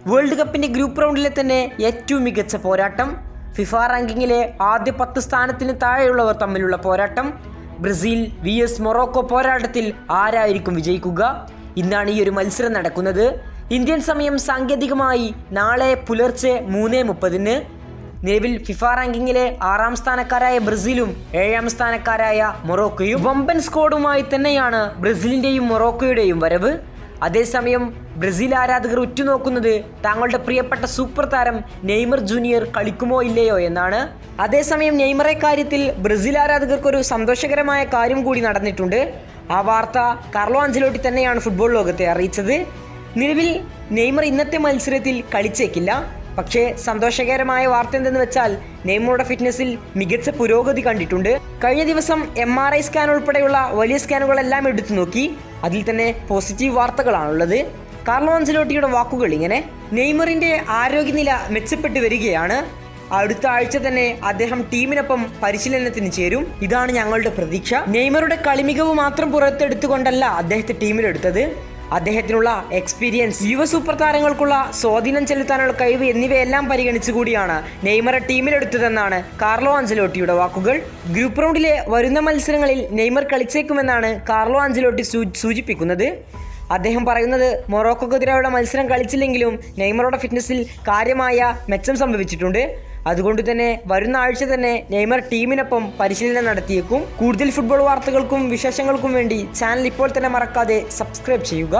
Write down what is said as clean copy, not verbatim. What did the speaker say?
World കപ്പിൻ്റെ group റൗണ്ടിലെ തന്നെ ഏറ്റവും മികച്ച പോരാട്ടം. ഫിഫ റാങ്കിങ്ങിലെ ആദ്യ 10 സ്ഥാനത്തിന് താഴെയുള്ളവർ തമ്മിലുള്ള പോരാട്ടം. ബ്രസീൽ vs മൊറോക്കോ പോരാട്ടത്തിൽ ആരായിരിക്കും വിജയിക്കുക? ഇന്നാണ് ഈ ഒരു മത്സരം നടക്കുന്നത്. ഇന്ത്യൻ സമയം സാങ്കേതികമായി നാളെ പുലർച്ചെ 3:30. നിലവിൽ ഫിഫ റാങ്കിങ്ങിലെ 6ാം സ്ഥാനക്കാരായ ബ്രസീലും 7ാം സ്ഥാനക്കാരായ മൊറോക്കോയും. വമ്പൻ സ്ക്വാഡുമായി തന്നെയാണ് ബ്രസീലിൻ്റെയും മൊറോക്കോയുടെയും വരവ്. അതേസമയം ബ്രസീൽ ആരാധകർ ഉറ്റുനോക്കുന്നത് തങ്ങളുടെ പ്രിയപ്പെട്ട സൂപ്പർ താരം നെയ്മർ ജൂനിയർ കളിക്കുമോ ഇല്ലയോ എന്നാണ്. അതേസമയം നെയ്മറെ കാര്യത്തിൽ ബ്രസീൽ ആരാധകർക്കൊരു സന്തോഷകരമായ കാര്യം കൂടി നടന്നിട്ടുണ്ട്. ആ വാർത്ത കാർലോ ആഞ്ചലോട്ടി തന്നെയാണ് ഫുട്ബോൾ ലോകത്തെ അറിയിച്ചത്. നിലവിൽ നെയ്മർ ഇന്നത്തെ മത്സരത്തിൽ കളിച്ചേക്കില്ല. പക്ഷേ സന്തോഷകരമായ വാർത്ത എന്തെന്ന് വെച്ചാൽ നെയ്മറുടെ ഫിറ്റ്നസിൽ മികച്ച പുരോഗതി കണ്ടിട്ടുണ്ട്. കഴിഞ്ഞ ദിവസം MRI സ്കാൻ ഉൾപ്പെടെയുള്ള വലിയ സ്കാനുകളെല്ലാം എടുത്തു നോക്കി. അതിൽ തന്നെ പോസിറ്റീവ് വാർത്തകളാണുള്ളത്. കാർലോ ആഞ്ചലോട്ടിയുടെ വാക്കുകൾ ഇങ്ങനെ: നെയ്മറിന്റെ ആരോഗ്യനില മെച്ചപ്പെട്ടു വരികയാണ്. അടുത്ത ആഴ്ച തന്നെ അദ്ദേഹം ടീമിനൊപ്പം പരിശീലനത്തിന് ചേരും. ഇതാണ് ഞങ്ങളുടെ പ്രതീക്ഷ. നെയ്മറുടെ കളിമികവ് മാത്രം പുറത്തെടുത്തുകൊണ്ടല്ല അദ്ദേഹത്തെ ടീമിലെടുത്തത്. അദ്ദേഹത്തിനുള്ള എക്സ്പീരിയൻസ്, യുവ സൂപ്പർ താരങ്ങൾക്കുള്ള സ്വാധീനം ചെലുത്താനുള്ള കഴിവ് എന്നിവയെല്ലാം പരിഗണിച്ചുകൂടിയാണ് നെയ്മറെ ടീമിലെടുത്തതെന്നാണ് കാർലോ ആഞ്ചലോട്ടിയുടെ വാക്കുകൾ. ഗ്രൂപ്പ് റൗണ്ടിലെ വരുന്ന മത്സരങ്ങളിൽ നെയ്മർ കളിച്ചേക്കുമെന്നാണ് കാർലോ ആഞ്ചലോട്ടി സൂചിപ്പിക്കുന്നത്. അദ്ദേഹം പറയുന്നത് മൊറോക്കോക്കെതിരെയുള്ള മത്സരം കളിച്ചില്ലെങ്കിലും നെയ്മറുടെ ഫിറ്റ്നസിൽ കാര്യമായ മെച്ചം സംഭവിച്ചിട്ടുണ്ട്. അതുകൊണ്ട് തന്നെ വരുന്ന ആഴ്ച തന്നെ നെയ്മർ ടീമിനൊപ്പം പരിശീലനം നടത്തിയേക്കും. കൂടുതൽ ഫുട്ബോൾ വാർത്തകൾക്കും വിശേഷങ്ങൾക്കും വേണ്ടി ചാനൽ ഇപ്പോൾ തന്നെ മറക്കാതെ സബ്സ്ക്രൈബ് ചെയ്യുക.